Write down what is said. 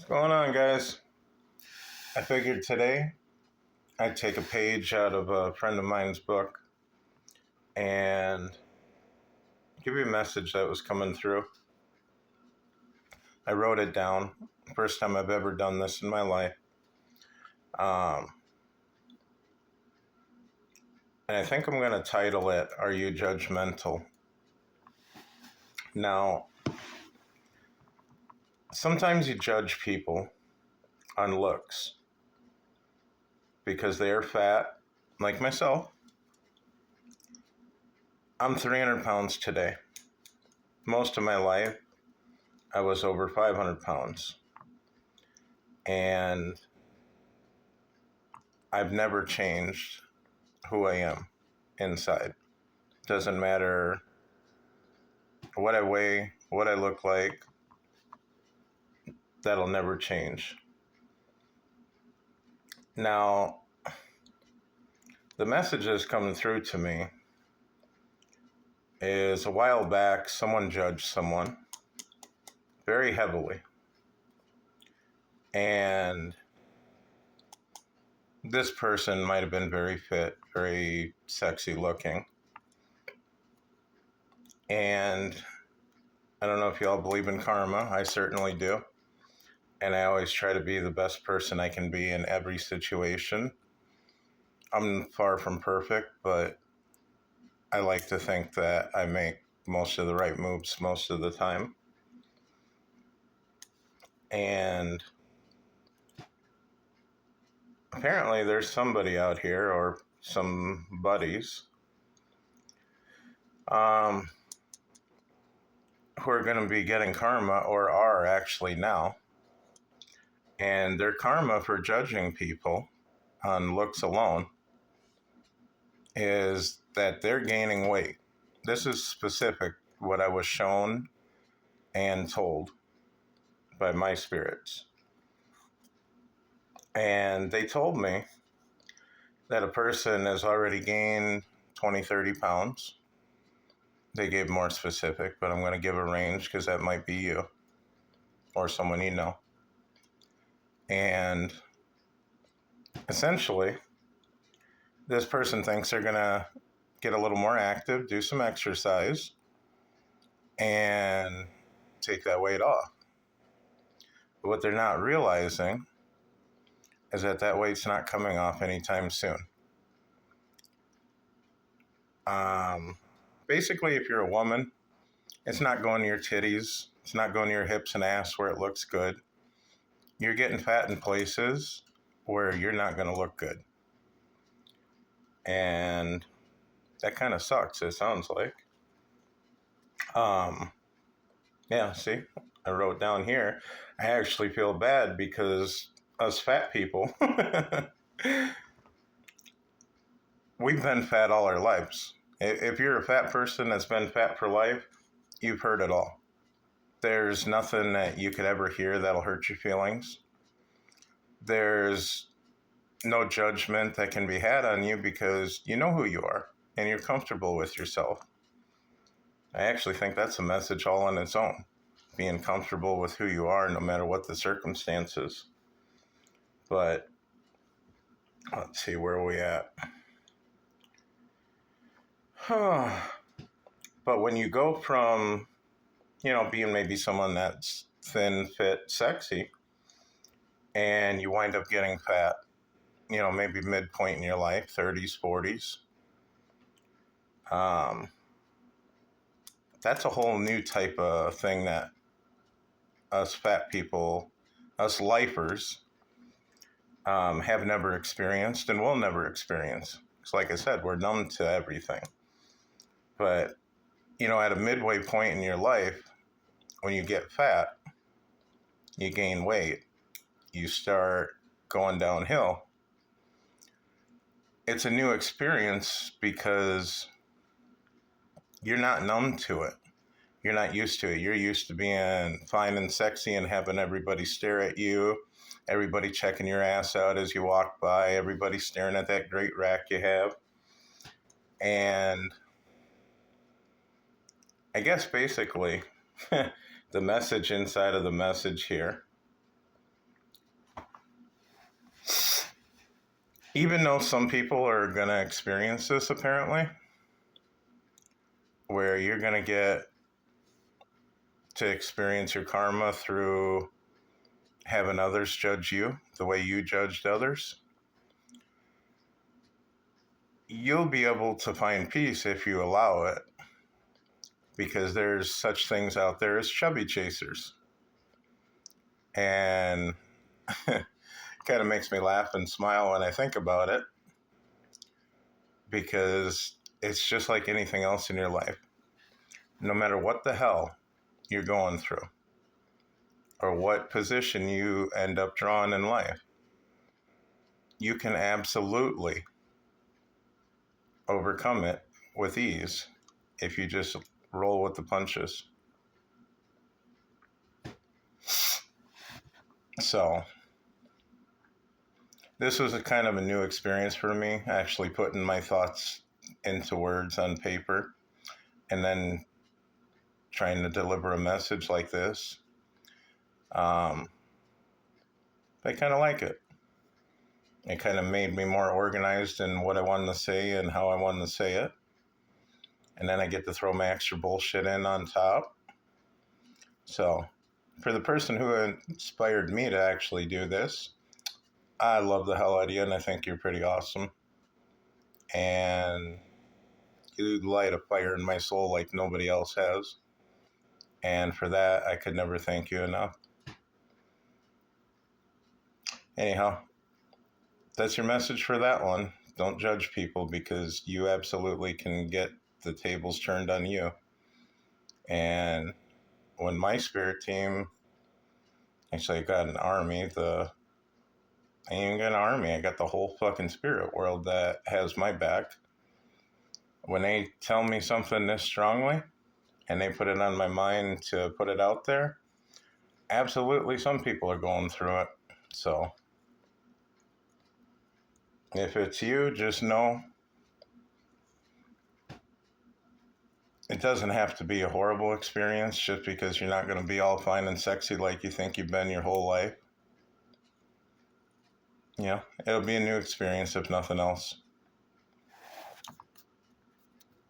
Going on, guys? I figured today I'd take a page out of a friend of mine's book and give you a message that was coming through. I wrote it down. First time I've ever done this in my life. Um, and I think I'm going to title it, Are You Judgmental? Now, sometimes you judge people on looks because they are fat, like myself. I'm 300 pounds today. Most of my life, I was over 500 pounds. And I've never changed who I am inside. Doesn't matter what I weigh, what I look like, that'll never change. Now, the message that's coming through to me is a while back, someone judged someone very heavily. And this person might have been very fit, very sexy looking. And I don't know if y'all believe in karma. I certainly do. And I always try to be the best person I can be in every situation. I'm far from perfect, but I like to think that I make most of the right moves most of the time. And apparently there's somebody out here, or some buddies, who are going to be getting karma, or are actually now. And their karma for judging people on looks alone is that they're gaining weight. This is specific, what I was shown and told by my spirits. And they told me that a person has already gained 20, 30 pounds. They gave more specific, but I'm going to give a range because that might be you or someone you know. And essentially, this person thinks they're going to get a little more active, do some exercise, and take that weight off. But what they're not realizing is that that weight's not coming off anytime soon. Basically, if you're a woman, it's not going to your titties. It's not going to your hips and ass where it looks good. You're getting fat in places where you're not going to look good. And that kind of sucks, it sounds like. Yeah, see, I wrote down here, I actually feel bad because us fat people, we've been fat all our lives. If you're a fat person that's been fat for life, you've heard it all. There's nothing that you could ever hear that'll hurt your feelings. There's no judgment that can be had on you because you know who you are and you're comfortable with yourself. I actually think that's a message all on its own. Being comfortable with who you are no matter what the circumstances. But let's see, where are we at? But when you go from, being maybe someone that's thin, fit, sexy, and you wind up getting fat, maybe midpoint in your life, 30s, 40s, that's a whole new type of thing that us fat people, us lifers, have never experienced and will never experience. Because like I said, we're numb to everything. But, at a midway point in your life, when you get fat, you gain weight, you start going downhill. It's a new experience because you're not numb to it. You're not used to it. You're used to being fine and sexy and having everybody stare at you, everybody checking your ass out as you walk by, everybody staring at that great rack you have. And I guess basically the message inside of the message here Even though some people are going to experience this, apparently, where you're going to get to experience your karma through having others judge you the way you judged others, you'll be able to find peace if you allow it, because there's such things out there as chubby chasers. And kind of makes me laugh and smile when I think about it, because it's just like anything else in your life. No matter what the hell you're going through or what position you end up drawing in life, you can absolutely overcome it with ease if you just roll with the punches. So this was a kind of a new experience for me, actually putting my thoughts into words on paper and then trying to deliver a message like this. I kind of like it. It kind of made me more organized in what I wanted to say and how I wanted to say it. And then I get to throw my extra bullshit in on top. So, for the person who inspired me to actually do this, I love the hell out of you, and I think you're pretty awesome. And you light a fire in my soul like nobody else has. And for that, I could never thank you enough. Anyhow, that's your message for that one. Don't judge people, because you absolutely can get the tables turned on you. And when my spirit team, actually I got an army, I ain't even got an army, I got the whole fucking spirit world that has my back. When they tell me something this strongly and they put it on my mind to put it out there, absolutely some people are going through it. So if it's you, just know it doesn't have to be a horrible experience just because you're not going to be all fine and sexy like you think you've been your whole life. It'll be a new experience if nothing else.